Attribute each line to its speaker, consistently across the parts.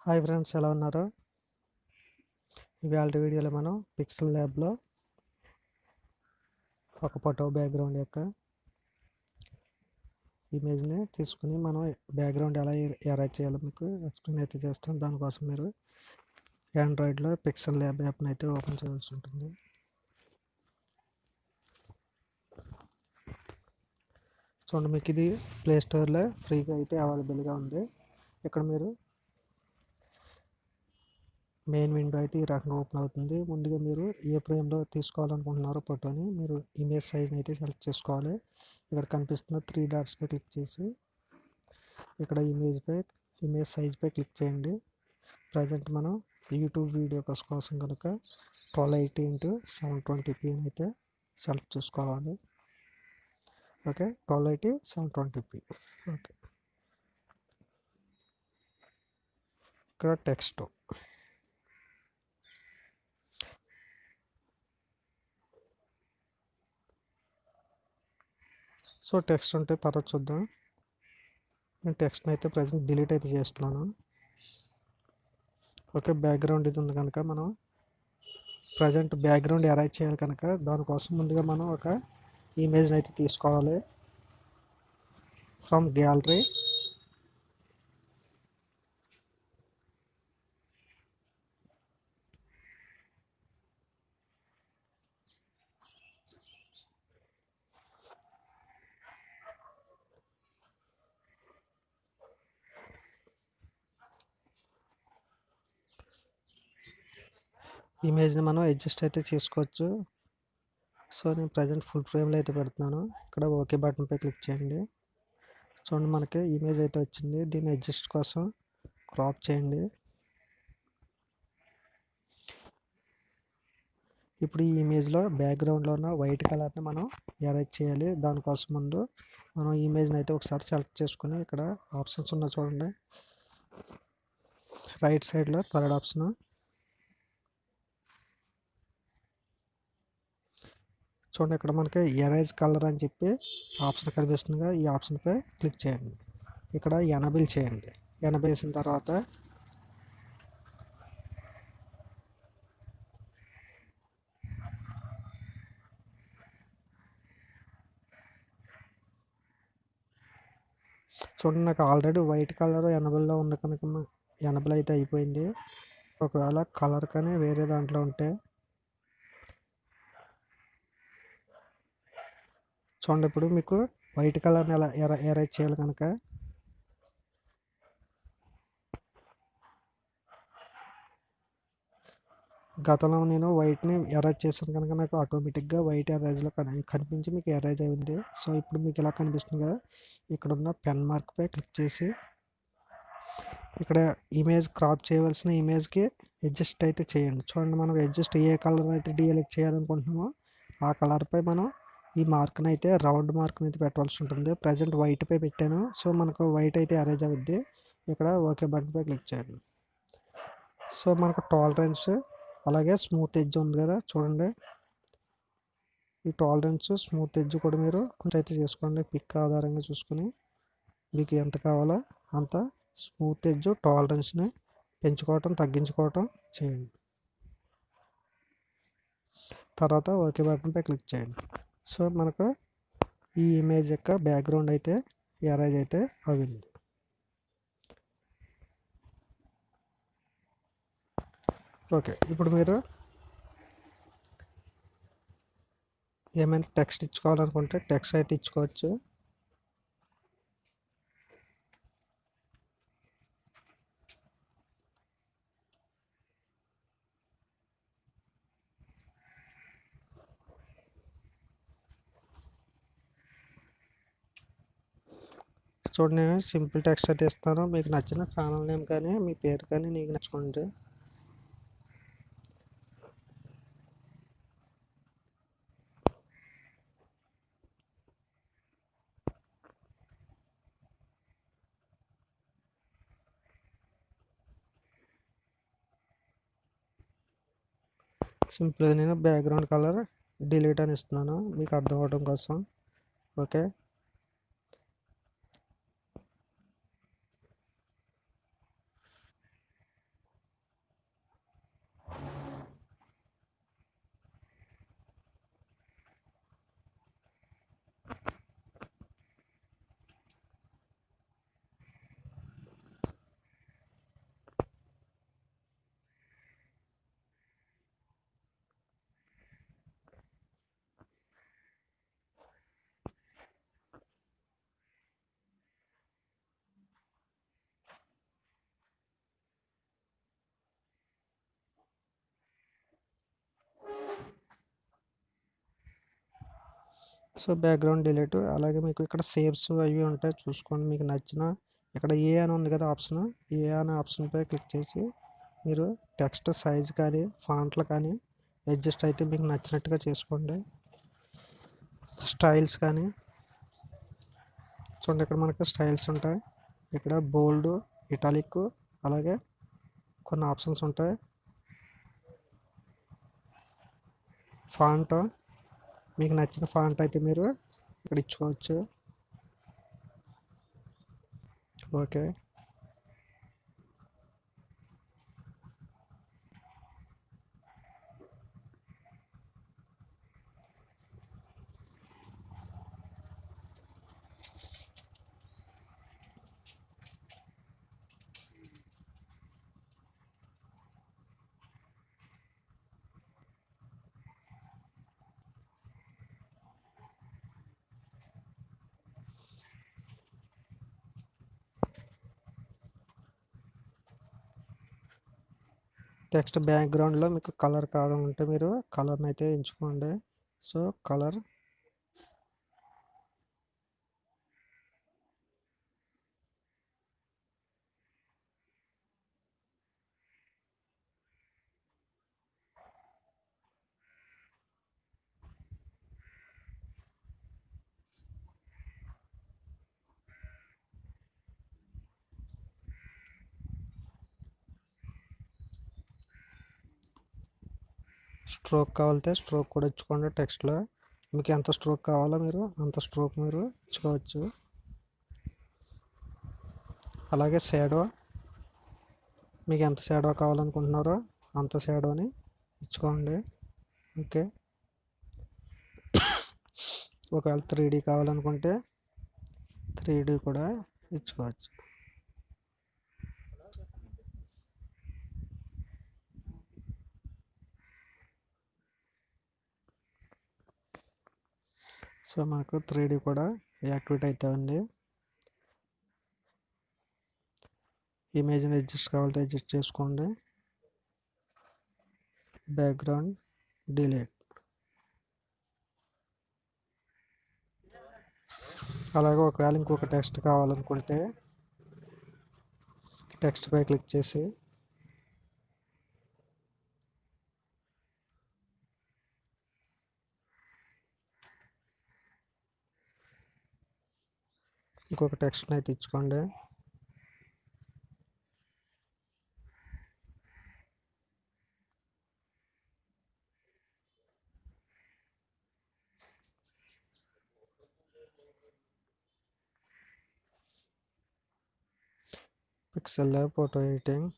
Speaker 1: Hi friends, ఎలా ఉన్నారు? ఇవాళ వీడియోలో మనం పిక్సెల్ ల్యాబ్లో ఒక ఫోటో బ్యాక్గ్రౌండ్ యొక్క ఇమేజ్ని తీసుకుని మనం బ్యాక్గ్రౌండ్ ఎలా ఎరేజ్ చేయాలో మీకు ఎక్స్ప్లెయిన్ అయితే చేస్తాం. దానికోసం మీరు ఆండ్రాయిడ్లో పిక్సెల్ ల్యాబ్ యాప్ని అయితే ఓపెన్ చేయాల్సి ఉంటుంది. చూడండి, మీకు ఇది ప్లే స్టోర్లో ఫ్రీగా అయితే అవైలబుల్గా ఉంది. ఇక్కడ మీరు మెయిన్ విండో అయితే ఈ రకంగా ఓపెన్ అవుతుంది. ముందుగా మీరు ఏ ఫ్రేమ్లో తీసుకోవాలనుకుంటున్నారో ఫోటోని మీరు ఇమేజ్ సైజ్ని అయితే సెలెక్ట్ చేసుకోవాలి. ఇక్కడ కనిపిస్తున్న 3 డాట్స్పై క్లిక్ చేసి ఇక్కడ ఇమేజ్ సైజ్పై క్లిక్ చేయండి. ప్రజెంట్ మనం యూట్యూబ్ వీడియో కోసం కనుక 1280x720p అయితే సెలెక్ట్ చేసుకోవాలి. Okay, 1280x720p. ఓకే, ఇక్కడ టెక్స్ట్ టెక్స్ట్ అంటే తర్వాత చూద్దాం. నేను టెక్స్ట్ని అయితే ప్రజెంట్ డిలీట్ అయితే చేస్తున్నాను. ఓకే, బ్యాక్గ్రౌండ్ ఇది ఉంది కనుక మనం ప్రజెంట్ బ్యాక్గ్రౌండ్ ఎరేజ్ చేయాలి కనుక దానికోసం ముందుగా మనం ఒక ఇమేజ్ని అయితే తీసుకోవాలి ఫ్రమ్ గ్యాలరీ. ఇమేజ్ని మనం అడ్జస్ట్ అయితే చేసుకోవచ్చు. నేను ప్రజెంట్ ఫుల్ ఫ్రేమ్లో అయితే పెడుతున్నాను. ఇక్కడ ఓకే బటన్పై క్లిక్ చేయండి. చూడండి, మనకి ఇమేజ్ అయితే వచ్చింది. దీన్ని అడ్జస్ట్ కోసం క్రాప్ చేయండి. ఇప్పుడు ఈ ఇమేజ్లో బ్యాక్గ్రౌండ్లో ఉన్న వైట్ కలర్ని మనం ఎరేజ్ చేయాలి. దానికోసం ముందు మనం ఇమేజ్ని అయితే ఒకసారి సెలెక్ట్ చేసుకుని ఇక్కడ ఆప్షన్స్ ఉన్నాయి చూడండి. రైట్ సైడ్లో థర్డ్ ఆప్షన్ చూడండి, ఇక్కడ మనకి ఎరేజ్ కలర్ అని చెప్పి ఆప్షన్ కనిపిస్తుందిగా, ఈ ఆప్షన్పై క్లిక్ చేయండి. ఇక్కడ ఎనబుల్ చేయండి. ఎనబుల్ చేసిన తర్వాత చూడండి, నాకు ఆల్రెడీ వైట్ కలర్ ఎనబుల్లో ఉంది కనుక ఎనబుల్ అయితే అయిపోయింది. ఒకవేళ కలర్ కానీ వేరే దాంట్లో ఉంటే చూడండి, ఇప్పుడు మీకు వైట్ కలర్ని ఎలా ఎరేజ్ చేయాలి కనుక గతంలో నేను వైట్ని ఎరేజ్ చేశాను కనుక నాకు ఆటోమేటిక్గా వైట్ ఎరేజ్లో కనిపించి మీకు ఎరేజ్ అయింది. ఇప్పుడు మీకు ఇలా కనిపిస్తుంది కదా, ఇక్కడ ఉన్న పెన్ మార్క్పై క్లిక్ చేసి ఇక్కడ ఇమేజ్ క్రాప్ చేయవలసిన ఇమేజ్కి అడ్జస్ట్ అయితే చేయండి. చూడండి, మనం అడ్జస్ట్ ఏ కలర్ అయితే డిఎలెక్ట్ చేయాలనుకుంటున్నామో ఆ కలర్పై మనం ఈ మార్క్ని అయితే రౌండ్ మార్క్ని అయితే పెట్టవలసి ఉంటుంది. ప్రజెంట్ వైట్పై పెట్టాను. మనకు వైట్ అయితే అరేంజ్ అవుద్ది. ఇక్కడ ఓకే బటన్పై క్లిక్ చేయండి. మనకు టాలరెన్స్ అలాగే స్మూత్ ఎడ్జ్ ఉంది కదా, చూడండి ఈ టాలరెన్స్ స్మూత్ ఎడ్జ్ కూడా మీరు కొంచెం అయితే చేసుకోండి. పిక్ ఆధారంగా చూసుకుని మీకు ఎంత కావాలో అంత స్మూత్ ఎడ్జ్ టాలరెన్స్ని పెంచుకోవటం తగ్గించుకోవటం చేయండి. తర్వాత ఓకే బటన్పై క్లిక్ చేయండి. మనకు ఈ ఇమేజ్ యొక్క బ్యాక్గ్రౌండ్ అయితే ఎరేజ్ అయితే అయింది. ఓకే, ఇప్పుడు మీరు ఏమైనా టెక్స్ట్ ఇచ్చుకోవాలనుకుంటే టెక్స్ట్ అయితే ఇచ్చుకోవచ్చు. చూడండి, నేను సింపుల్ టెక్స్ట్ అయితే ఇస్తాను. మీకు నచ్చిన ఛానల్ నేమ్ కానీ మీ పేరు కానీ నీకు నచ్చుకోండి. సింపుల్గా నేను బ్యాక్గ్రౌండ్ కలర్ డిలీట్ అని ఇస్తున్నాను మీకు అర్థం అవడం కోసం. Okay, so background delete. అలాగే మీకు ఇక్కడ సేవ్స్ అవి ఉంటాయి చూసుకోండి. మీకు నచ్చిన ఇక్కడ ఏ అని ఉంది కదా ఆప్షన్, ఏ అనే ఆప్షన్పై క్లిక్ చేసి మీరు టెక్స్ట్ సైజ్ కానీ ఫాంట్లు కానీ అడ్జస్ట్ అయితే మీకు నచ్చినట్టుగా చేసుకోండి. స్టైల్స్ కానీ చూడండి, ఇక్కడ మనకు స్టైల్స్ ఉంటాయి. ఇక్కడ బోల్డ్, ఇటాలిక్, అలాగే కొన్ని ఆప్షన్స్ ఉంటాయి. ఫాంట్ మీకు నచ్చిన ఫాంట్ అయితే మీరు ఇక్కడ ఇచ్చుకోవచ్చు. ఓకే, టెక్స్ట్ బ్యాక్గ్రౌండ్లో మీకు కలర్ కావాలంటే మీరు కలర్ని అయితే ఎంచుకోండి. సో కలర్ స్ట్రోక్ కావాలంటే స్ట్రోక్ కూడా ఇచ్చుకోండి. టెక్స్ట్లో మీకు ఎంత స్ట్రోక్ కావాలో మీరు అంత స్ట్రోక్ మీరు ఇచ్చుకోవచ్చు. అలాగే షాడో మీకు ఎంత షాడో కావాలనుకుంటున్నారో అంత షాడోని ఇచ్చుకోండి. ఓకే, ఒకవేళ 3D కావాలనుకుంటే 3D కూడా ఇచ్చుకోవచ్చు. సో మనకు 3D కూడా యాక్టివేట్ అవుతుంది. ఇమేజ్ని అడ్జస్ట్ కావాలంటే అడ్జస్ట్ చేసుకోండి. Background delete. అలాగే ఒకవేళ ఇంకొక టెక్స్ట్ కావాలనుకుంటే టెక్స్ట్ పై క్లిక్ చేసి ఇంకొక టెక్స్ట్ని అయితే ఇచ్చుకోండి. PixelLab photo editing.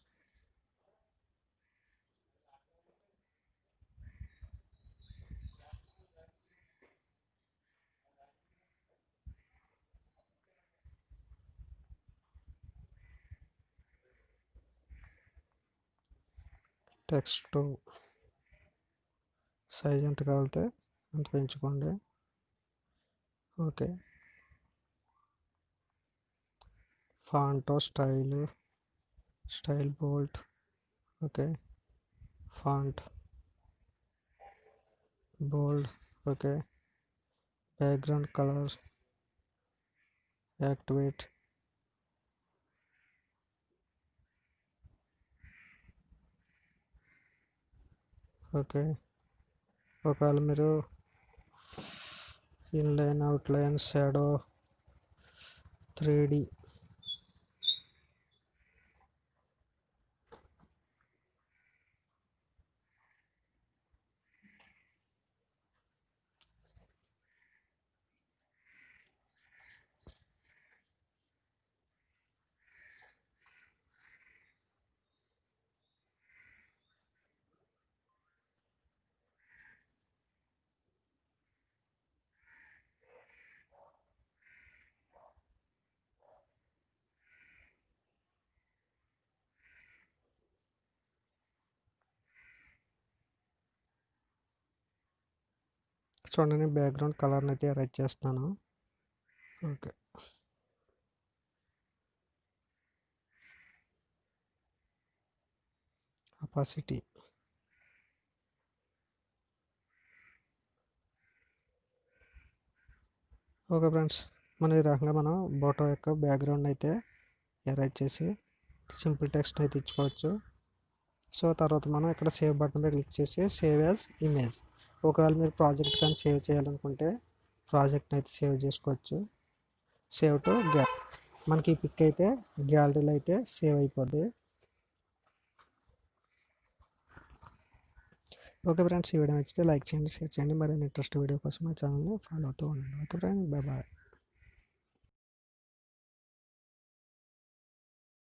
Speaker 1: Text size ఎంత కావాలితే అంత పెంచుకోండి. Okay, font style bold. Okay, font bold. Okay, background colour activate. Okay, ఒకవేళ మీరు ఇన్లైన్, అవుట్లైన్, షాడో, 3D చూడండి, బ్యాక్గ్రౌండ్ కలర్ని అయితే ఎరేజ్ చేస్తున్నాను. ఓకే, అపాసిటీ. ఓకే ఫ్రెండ్స్, మనం ఈ రకంగా మనం ఫోటో యొక్క బ్యాక్గ్రౌండ్ అయితే ఎరేజ్ చేసి సింపుల్ టెక్స్ట్ అయితే ఇచ్చుకోవచ్చు. సో తర్వాత మనం ఇక్కడ సేవ్ బటన్ మీద క్లిక్ చేసి సేవ్ యాజ్ ఇమేజ్. ఒకవేళ మీరు ప్రాజెక్ట్ కానీ సేవ్ చేయాలనుకుంటే ప్రాజెక్ట్ని అయితే సేవ్ చేసుకోవచ్చు. Save to gallery. మనకి ఈ పిక్ అయితే గ్యాలరీలో అయితే సేవ్ అయిపోద్ది. ఓకే ఫ్రెండ్స్, ఈ వీడియో నచ్చితే లైక్ చేయండి, షేర్ చేయండి. మరిన్ని ఇంట్రెస్ట్ వీడియో కోసం మా ఛానల్ని ఫాలో అవుతూ ఉండండి. Okay friends, bye bye.